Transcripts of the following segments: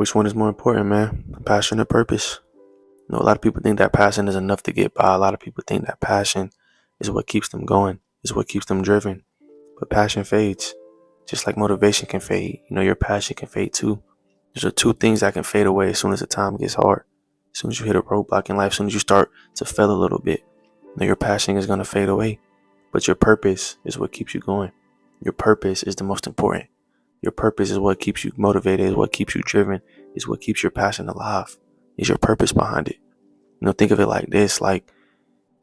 Which one is more important, man? Passion or purpose? A lot of people think that passion is enough to get by. A lot of people think that passion is what keeps them going, is what keeps them driven. But passion fades, just like motivation can fade. Your passion can fade too. There's two things that can fade away as soon as the time gets hard. As soon as you hit a roadblock in life, as soon as you start to fail a little bit, your passion is going to fade away. But your purpose is what keeps you going. Your purpose is the most important. Your purpose is what keeps you motivated, is what keeps you driven, is what keeps your passion alive, is your purpose behind it. Think of it like this, like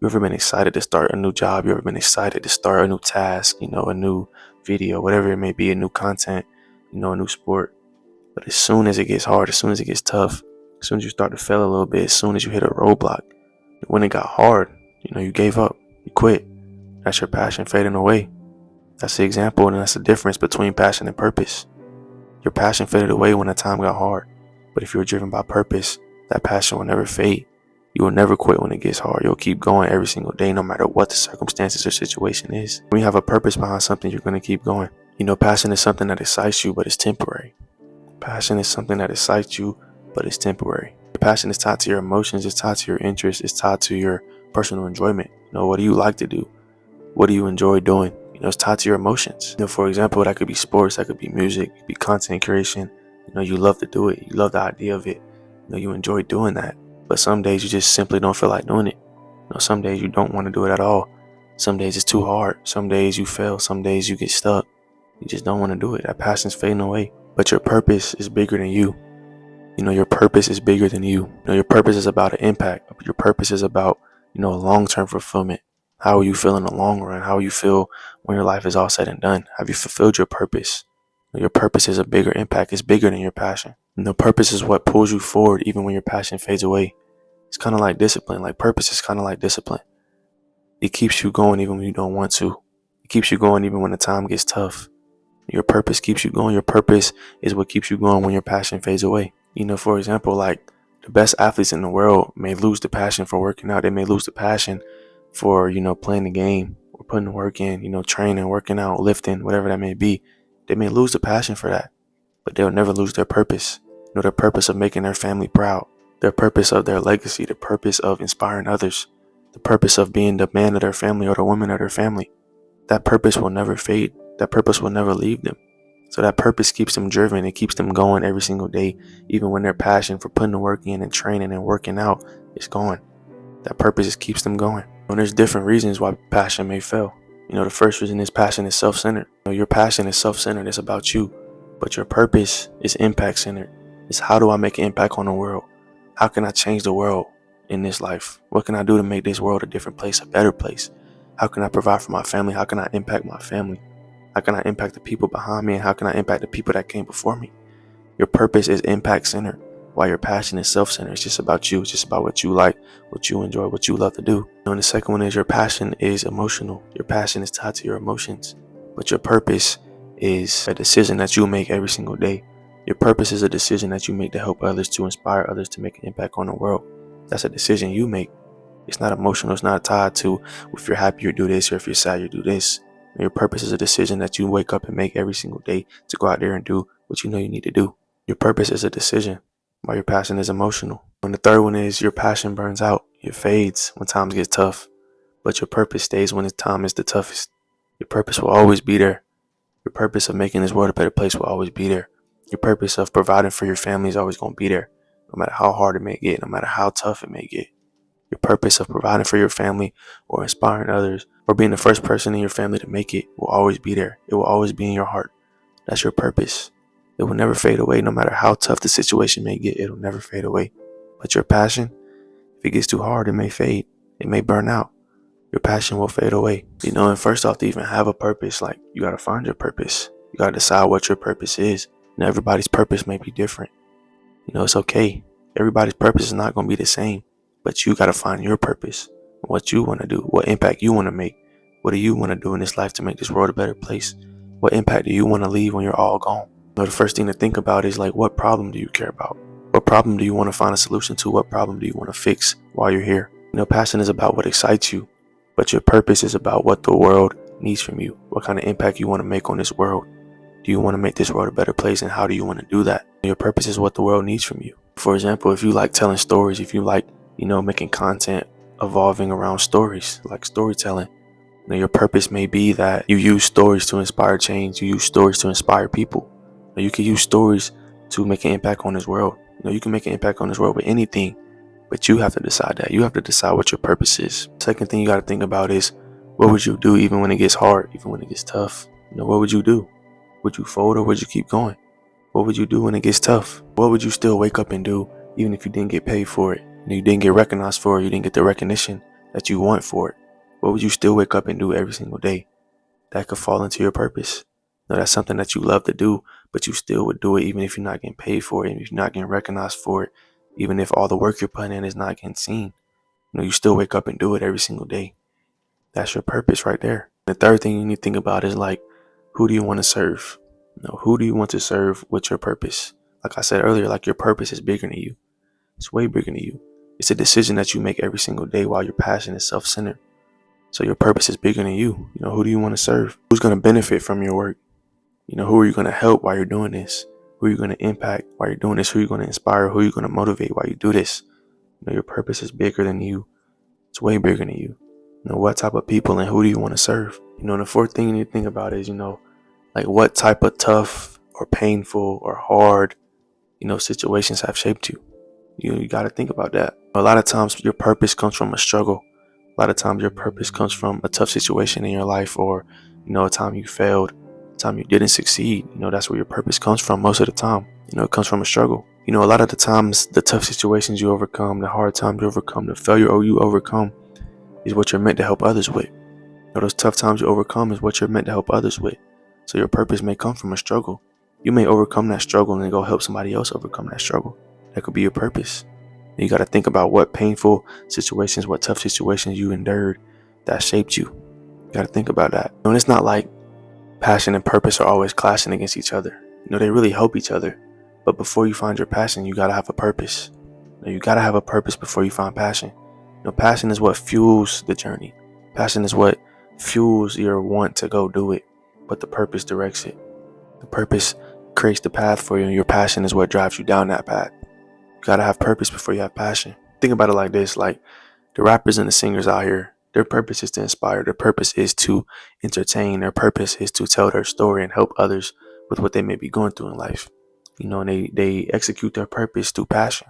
you ever been excited to start a new job? You ever been excited to start a new task, a new video, whatever it may be, a new content, a new sport. But as soon as it gets hard, as soon as it gets tough, as soon as you start to fail a little bit, as soon as you hit a roadblock, when it got hard, you gave up, you quit. That's your passion fading away. That's the example, and that's the difference between passion and purpose. Your passion faded away when the time got hard. But if you're driven by purpose, that passion will never fade. You will never quit when it gets hard. You'll keep going every single day, no matter what the circumstances or situation is. When you have a purpose behind something, you're going to keep going. Passion is something that excites you, but it's temporary. Passion is something that excites you, but it's temporary. Your passion is tied to your emotions. It's tied to your interests. It's tied to your personal enjoyment. What do you like to do? What do you enjoy doing? It's tied to your emotions. For example, that could be sports, that could be music, it could be content creation. You love to do it. You love the idea of it. You enjoy doing that. But some days you just simply don't feel like doing it. Some days you don't want to do it at all. Some days it's too hard. Some days you fail. Some days you get stuck. You just don't want to do it. That passion's fading away. But your purpose is bigger than you. Your purpose is bigger than you. Your purpose is about an impact. Your purpose is about, long-term fulfillment. How will you feel in the long run? How will you feel when your life is all said and done? Have you fulfilled your purpose? Your purpose is a bigger impact. It's bigger than your passion. Purpose is what pulls you forward even when your passion fades away. It's kind of like discipline. Like purpose is kind of like discipline. It keeps you going even when you don't want to. It keeps you going even when the time gets tough. Your purpose keeps you going. Your purpose is what keeps you going when your passion fades away. For example, like the best athletes in the world may lose the passion for working out. They may lose the passion for, playing the game or putting the work in, training, working out, lifting, whatever that may be. They may lose the passion for that, but they'll never lose their purpose. Their purpose of making their family proud, their purpose of their legacy, the purpose of inspiring others, the purpose of being the man of their family or the woman of their family. That purpose will never fade. That purpose will never leave them. So that purpose keeps them driven. It keeps them going every single day, even when their passion for putting the work in and training and working out is gone. That purpose just keeps them going. And there's different reasons why passion may fail. The first reason is passion is self-centered. Your passion is self-centered. It's about you. But your purpose is impact-centered. It's how do I make an impact on the world? How can I change the world in this life? What can I do to make this world a different place, a better place? How can I provide for my family? How can I impact my family? How can I impact the people behind me? And how can I impact the people that came before me? Your purpose is impact-centered, while your passion is self-centered. It's just about you. It's just about what you like, what you enjoy, what you love to do. And the second one is your passion is emotional. Your passion is tied to your emotions. But your purpose is a decision that you make every single day. Your purpose is a decision that you make to help others, to inspire others, to make an impact on the world. That's a decision you make. It's not emotional. It's not tied to if you're happy you do this or if you're sad you do this. And your purpose is a decision that you wake up and make every single day to go out there and do what you know you need to do. Your purpose is a decision, while your passion is emotional. And the third one is your passion burns out. It fades when times get tough, but your purpose stays when the time is the toughest. Your purpose will always be there. Your purpose of making this world a better place will always be there. Your purpose of providing for your family is always going to be there, no matter how hard it may get, no matter how tough it may get. Your purpose of providing for your family or inspiring others or being the first person in your family to make it will always be there. It will always be in your heart. That's your purpose. It will never fade away. No matter how tough the situation may get, it will never fade away. But your passion, if it gets too hard, it may fade. It may burn out. Your passion will fade away. And first off, to even have a purpose, like you got to find your purpose. You got to decide what your purpose is. And everybody's purpose may be different. It's okay. Everybody's purpose is not going to be the same. But you got to find your purpose, what you want to do, what impact you want to make. What do you want to do in this life to make this world a better place? What impact do you want to leave when you're all gone? The first thing to think about is like, what problem do you care about? What problem do you want to find a solution to? What problem do you want to fix while you're here? Passion is about what excites you, but your purpose is about what the world needs from you, what kind of impact you want to make on this world. Do you want to make this world a better place, and how do you want to do that? Your purpose is what the world needs from you. For example, if you like telling stories, if you like, making content evolving around stories, like storytelling, your purpose may be that you use stories to inspire change. You use stories to inspire people. You can use stories to make an impact on this world. You can make an impact on this world with anything, but you have to decide that. You have to decide what your purpose is. Second thing you got to think about is, what would you do even when it gets hard, even when it gets tough? What would you do? Would you fold, or would you keep going? What would you do when it gets tough? What would you still wake up and do even if you didn't get paid for it? You didn't get recognized for it. You didn't get the recognition that you want for it. What would you still wake up and do every single day that could fall into your purpose? That's something that you love to do, but you still would do it even if you're not getting paid for it, even if you're not getting recognized for it, even if all the work you're putting in is not getting seen. You still wake up and do it every single day. That's your purpose right there. The third thing you need to think about is, like, who do you want to serve? Who do you want to serve with your purpose? Like I said earlier, like, your purpose is bigger than you. It's way bigger than you. It's a decision that you make every single day, while your passion is self-centered. So your purpose is bigger than you. Who do you want to serve? Who's going to benefit from your work? Who are you going to help while you're doing this? Who are you going to impact while you're doing this? Who are you going to inspire? Who are you going to motivate while you do this? Your purpose is bigger than you. It's way bigger than you. What type of people and who do you want to serve? The fourth thing you need to think about is, like, what type of tough or painful or hard, situations have shaped you. You got to think about that. A lot of times your purpose comes from a struggle. A lot of times your purpose comes from a tough situation in your life, or, a time you failed, a time you didn't succeed. That's where your purpose comes from most of the time. It comes from a struggle. A lot of the times the tough situations you overcome, the hard times you overcome, the failure you overcome is what you're meant to help others with. Those tough times you overcome is what you're meant to help others with. So your purpose may come from a struggle. You may overcome that struggle and then go help somebody else overcome that struggle. That could be your purpose. And you got to think about what painful situations, what tough situations you endured that shaped you. You got to think about that. And it's not like passion and purpose are always clashing against each other. They really help each other. But before you find your passion, you got to have a purpose. You got to have a purpose before you find passion. Passion is what fuels the journey. Passion is what fuels your want to go do it, but the purpose directs it. The purpose creates the path for you, and your passion is what drives you down that path. You gotta have purpose before you have passion. Think about it like this: like, the rappers and the singers out here, their purpose is to inspire. Their purpose is to entertain. Their purpose is to tell their story and help others with what they may be going through in life. And they execute their purpose through passion.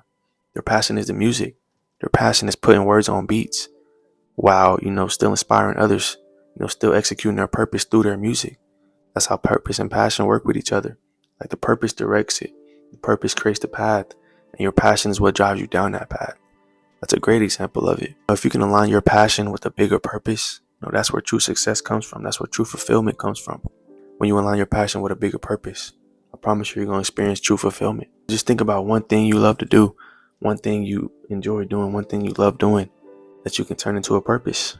Their passion is the music. Their passion is putting words on beats while, still inspiring others, still executing their purpose through their music. That's how purpose and passion work with each other. Like, the purpose directs it. The purpose creates the path, and your passion is what drives you down that path. That's a great example of it. If you can align your passion with a bigger purpose, that's where true success comes from. That's where true fulfillment comes from. When you align your passion with a bigger purpose, I promise you're going to experience true fulfillment. Just think about one thing you love to do, one thing you enjoy doing, one thing you love doing that you can turn into a purpose.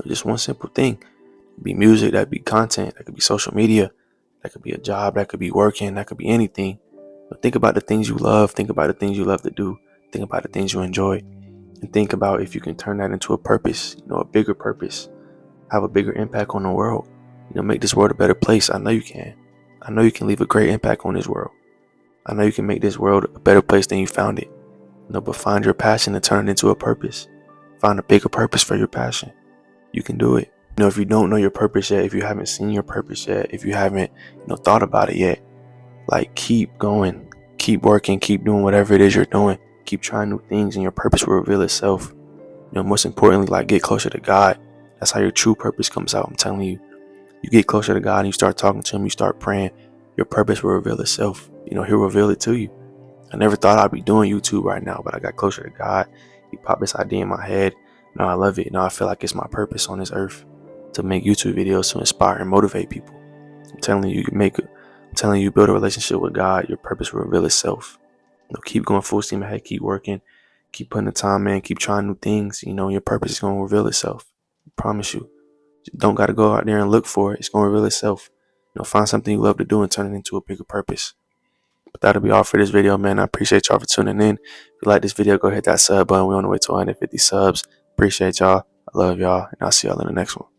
Just one simple thing. It could be music, that could be content, that could be social media, that could be a job, that could be working, that could be anything. But think about the things you love, think about the things you love to do, think about the things you enjoy, and think about if you can turn that into a purpose, a bigger purpose, have a bigger impact on the world, make this world a better place. I know you can. I know you can leave a great impact on this world. I know you can make this world a better place than you found it. But find your passion and turn it into a purpose. Find a bigger purpose for your passion. You can do it. If you don't know your purpose yet, if you haven't seen your purpose yet, if you haven't, thought about it yet, like, keep going, keep working, keep doing whatever it is you're doing. Keep trying new things, and your purpose will reveal itself. Most importantly, like, get closer to God. That's how your true purpose comes out. I'm telling you, you get closer to God and you start talking to Him, you start praying, your purpose will reveal itself. He'll reveal it to you. I never thought I'd be doing YouTube right now, but I got closer to God. He popped this idea in my head. Now I love it. Now I feel like it's my purpose on this earth to make YouTube videos to inspire and motivate people. I'm telling you, you build a relationship with God, your purpose will reveal itself. Keep going full steam ahead, keep working, keep putting the time in, keep trying new things. Your purpose is going to reveal itself. I promise you. You don't got to go out there and look for it. It's going to reveal itself. Find something you love to do and turn it into a bigger purpose. But that'll be all for this video, man. I appreciate y'all for tuning in. If you like this video, go hit that sub button. We're on the way to 150 subs. Appreciate y'all. I love y'all. And I'll see y'all in the next one.